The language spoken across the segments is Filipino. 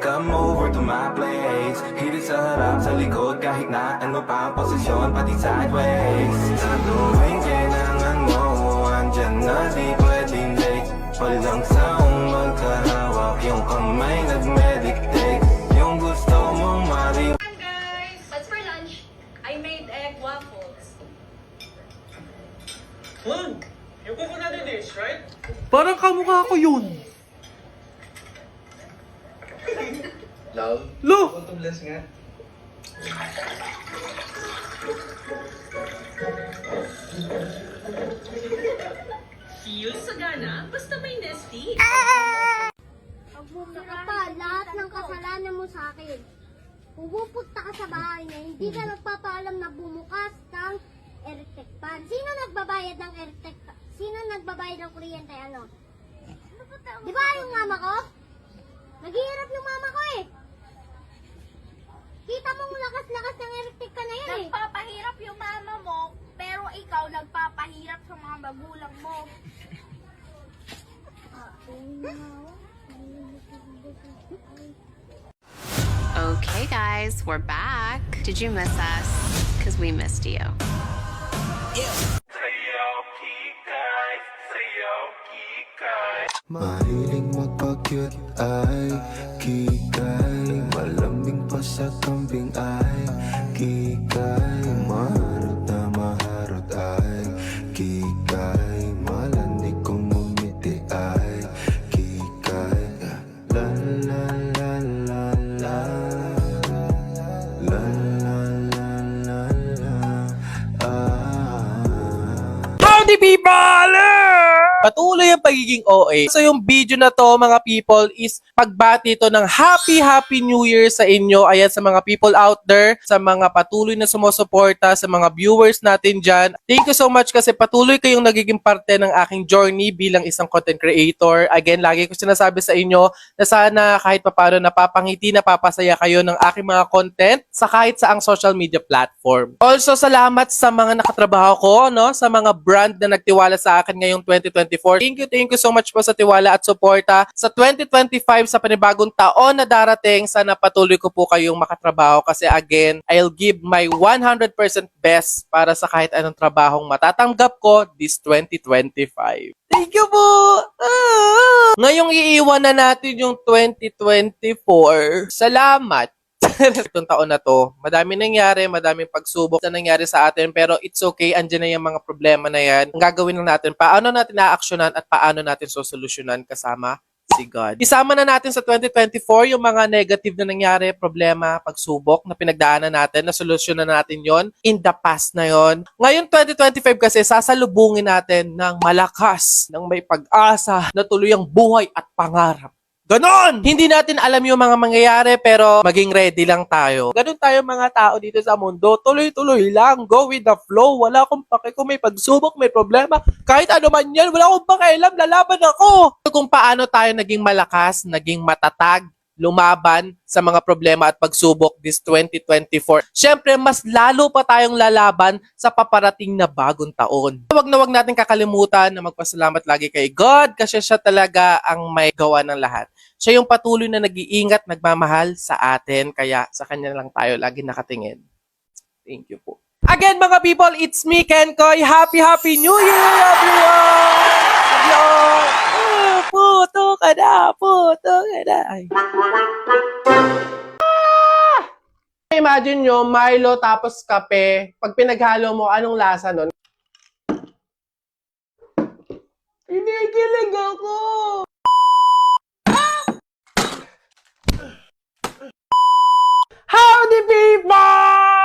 Come over to my place. Hilit sa harap, sa likod, kahit na ano pa ang posisyon, pati sideways. Sa tuwing kailangan mo, andyan na, di pwedeng late. Walang saong magkahawak, yung kamay nag-meditate. Yung gusto mong mari. Guys, what's for lunch? I made egg waffles. Yung coconut dish, right? Parang kamukha ko yun. Love? Lo! Tumblas nga. Feel sagana, basta may nesty. Pag bumira pa, lahat ng kasalanan mo sa akin. Pupunta ka sa bahay niya, hindi ka nagpapaalam na bumukas ng electric fan. Sino nagbabayad ng electric fan? Sino nagbabayad ng kuryente? Ano? Di ba yung mama ko? Naghihirap yung mama ko eh. Kita mong lakas-lakas ng electric fan na yun eh. Nagpapahirap yung mama mo, pero ikaw nagpapahirap sa mga magulang mo. Okay, guys, we're back. Did you miss us? Because we missed you. Mahiling magpa-cute ay kikay. Malamig pa sa kambing ay kikay. Maharot ay kikay. Malanig kung umiti ay kikay. La la la la la. La la la la la. Howdy people! Patuloy ang pagiging OA. So yung video na to mga people is pagbati to ng Happy New Year sa inyo. Ayan sa mga people out there, sa mga patuloy na sumusuporta, sa mga viewers natin dyan. Thank you so much kasi patuloy kayong nagiging parte ng aking journey bilang isang content creator. Again, lagi ko sinasabi sa inyo na sana kahit papano napapangiti, napapasaya kayo ng aking mga content sa kahit saang social media platform. Also, salamat sa mga nakatrabaho ko, no? Sa mga brand na nagtiwala sa akin ngayong 2024. Thank you so much po sa tiwala at suporta. Sa 2025, sa panibagong taon na darating, sana patuloy ko po kayong makatrabaho kasi again, I'll give my 100% best para sa kahit anong trabahong matatanggap ko this 2025. Thank you po! Ngayong iiwan na natin yung 2024. Salamat! Itong taon na to, madami nangyari, madaming pagsubok na nangyari sa atin, pero it's okay, andyan na yung mga problema na yan. Ang gagawin lang natin, paano natin na-actionan at paano natin sosolusyonan kasama si God. Isama na natin sa 2024 yung mga negative na nangyari, problema, pagsubok na pinagdaanan natin, na solusyonan natin yon in the past na yon. Ngayon 2025 kasi sasalubungin natin ng malakas, ng may pag-asa, na tuloy ang buhay at pangarap. Ganon! Hindi natin alam yung mga mangyayari pero maging ready lang tayo. Ganon tayo mga tao dito sa mundo. Tuloy-tuloy lang. Go with the flow. Wala akong pake kung may pagsubok, may problema. Kahit ano man yan, wala akong pakialam. Lalaban ako. Kung paano tayo naging malakas, naging matatag, lumaban sa mga problema at pagsubok this 2024. Siyempre, mas lalo pa tayong lalaban sa paparating na bagong taon. Huwag na huwag natin kakalimutan na magpasalamat lagi kay God kasi siya talaga ang may gawa ng lahat. Siya yung patuloy na nag-iingat, nagmamahal sa atin, kaya sa kanya lang tayo lagi nakatingin. Thank you po. Again mga people, it's me, Ken Koy. Happy New Year everyone! Hello! Puto ka na! Ay. Imagine nyo, Milo tapos kape. Pag pinaghalo mo, anong lasa nun? Kinikilig ako! Howdy people!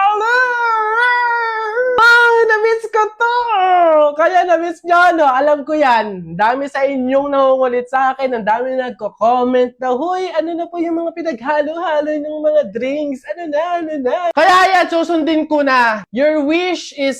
Na-miss ko to! Kaya na-miss nyo, no? Alam ko yan. Dami sa inyong nangungulit sa akin. Ang dami nagko-comment na, huy, ano na po yung mga pinaghalo-halo ng mga drinks? Ano na? Kaya yan, susundin ko na. Your wish is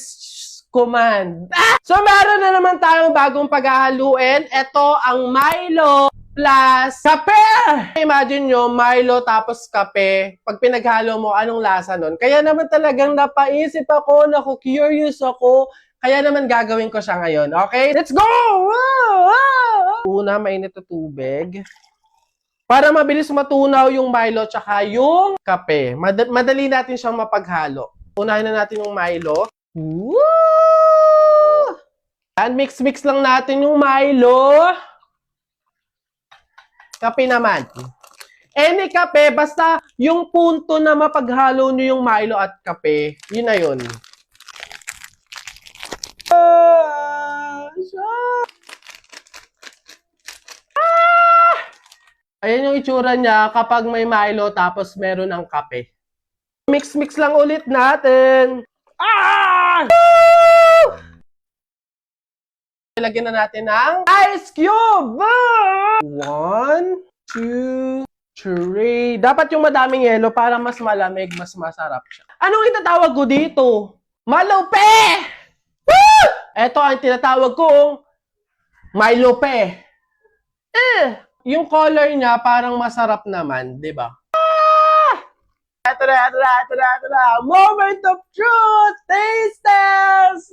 command. So, meron na naman tayong bagong paghahaluin. Ito ang Milo plus kape. Imagine nyo, Milo tapos kape. Pag pinaghalo mo, anong lasa nun? Kaya naman talagang napaisip ako, curious ako. Kaya naman gagawin ko siya ngayon. Okay? Let's go! Una, mainit na tubig. Para mabilis matunaw yung Milo tsaka yung kape. Madali natin siyang mapaghalo. Unahin na natin yung Milo. Woo! And mix-mix lang natin yung Milo. Kape naman. Any kape, basta yung punto na mapaghalo nyo yung Milo at kape, yun na yun. Ayan yung itsura niya kapag may Milo tapos meron ng kape. Mix-mix lang ulit natin. Lagyan na natin ng ice cube. 1, 2, 3. Dapat yung madaming yelo para mas malamig, mas masarap siya. Anong itatawag ko dito? Malupe! Woo! Ito ang tinatawag kong Milope. Yung color niya parang masarap naman, di ba? Ito na. Moment of truth! Taste test!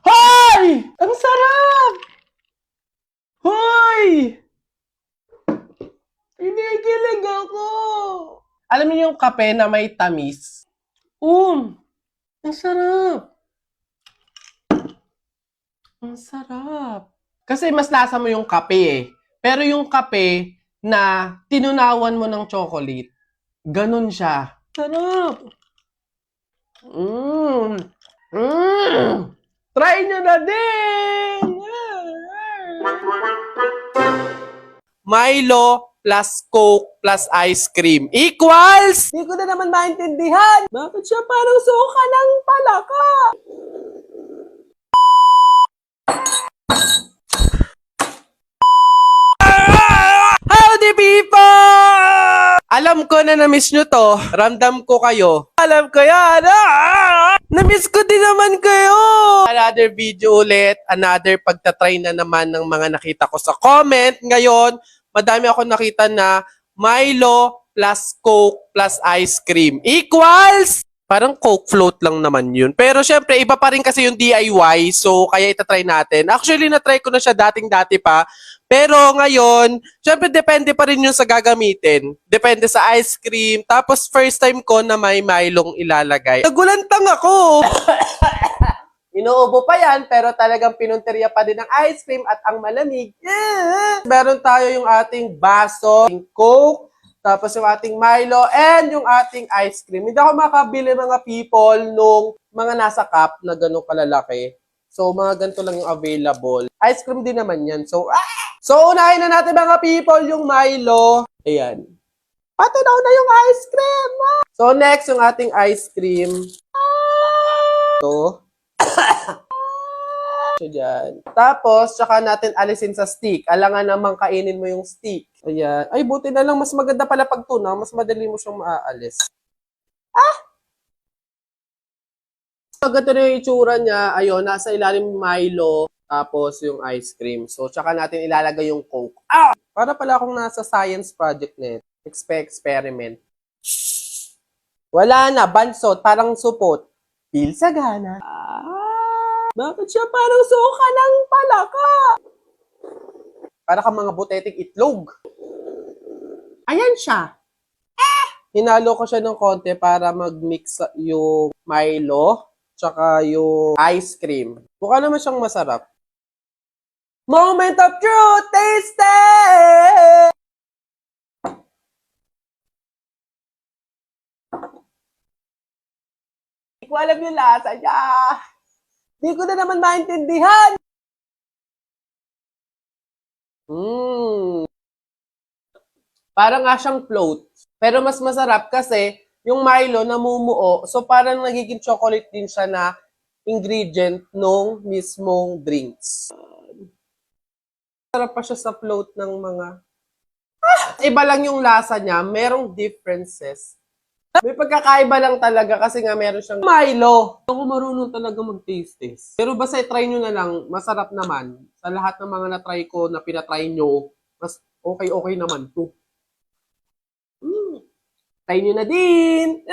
Hoy! Ang sarap! Hoy! Kinikilig ako! Alam niyo yung kape na may tamis? Ang sarap! Ang sarap! Kasi mas lasa mo yung kape eh. Pero yung kape na tinunawan mo ng chocolate, ganun siya. Sarap! Try nyo na din! Milo plus Coke plus ice cream equals... Hindi ko na naman maintindihan. Bakit siya parang suka ng palaka? Howdy people! Alam ko na na-miss nyo to. Ramdam ko kayo. Alam ko yan. Na-miss ko din naman kayo. Another video ulit. Another pagtatry na naman ng mga nakita ko sa comment. Ngayon, madami ako nakita na Milo plus Coke plus ice cream equals... Parang Coke float lang naman yun. Pero syempre, iba pa rin kasi yung DIY. So, kaya itatry natin. Actually, natry ko na siya dating-dati pa. Pero ngayon, syempre, depende pa rin yun sa gagamitin. Depende sa ice cream. Tapos, first time ko na may Milong ilalagay. Nagulantang ako! Inuubo pa yan, pero talagang pinunteriya pa din ng ice cream at ang malamig. Meron tayo yung ating baso, yung Coke, tapos yung ating Milo, and yung ating ice cream. Hindi ako makabili mga people nung mga nasa cup na gano'ng kalalaki. So, mga ganito lang yung available. Ice cream din naman yan. So, unahin na natin mga people yung Milo. Ayan. Patunaw na yung ice cream! So, next yung ating ice cream. Ito. So, dyan. Tapos, tsaka natin alisin sa stick. Alangan namang kainin mo yung stick. Ayan. Ay, buti na lang. Mas maganda pala pag tunaw. Mas madali mo siyang maaalis. So, ganito na yung itsura niya. Ayun, nasa ilalim yung Milo. Tapos, yung ice cream. So, tsaka natin ilalagay yung Coke. Para pala akong nasa science project net. Experiment. Wala na. Bansot. Parang supot. Feel sagana. Bakit siya parang suka ng palaka? Para ka mga buteting itlog. Ayan siya. Hinalo ko siya ng konti para mag-mix yung Milo tsaka yung ice cream. Mukha naman siyang masarap. Moment of truth! Taste it! Hindi ko alam yung lasa niya. Di ko na naman maintindihan. Parang nga siyang float. Pero mas masarap kasi yung Milo namumuo. So parang nagiging chocolate din siya na ingredient nung mismong drinks. Sarap pa siya sa float ng mga... Iba lang yung lasa niya. Merong differences. May pagkakaiba lang talaga kasi nga meron siyang Milo. Ako marunong talaga mag-taste. Pero basta try nyo na lang, masarap naman. Sa lahat ng mga na-try ko, na pinatry nyo, mas okay naman to. Try nyo na din!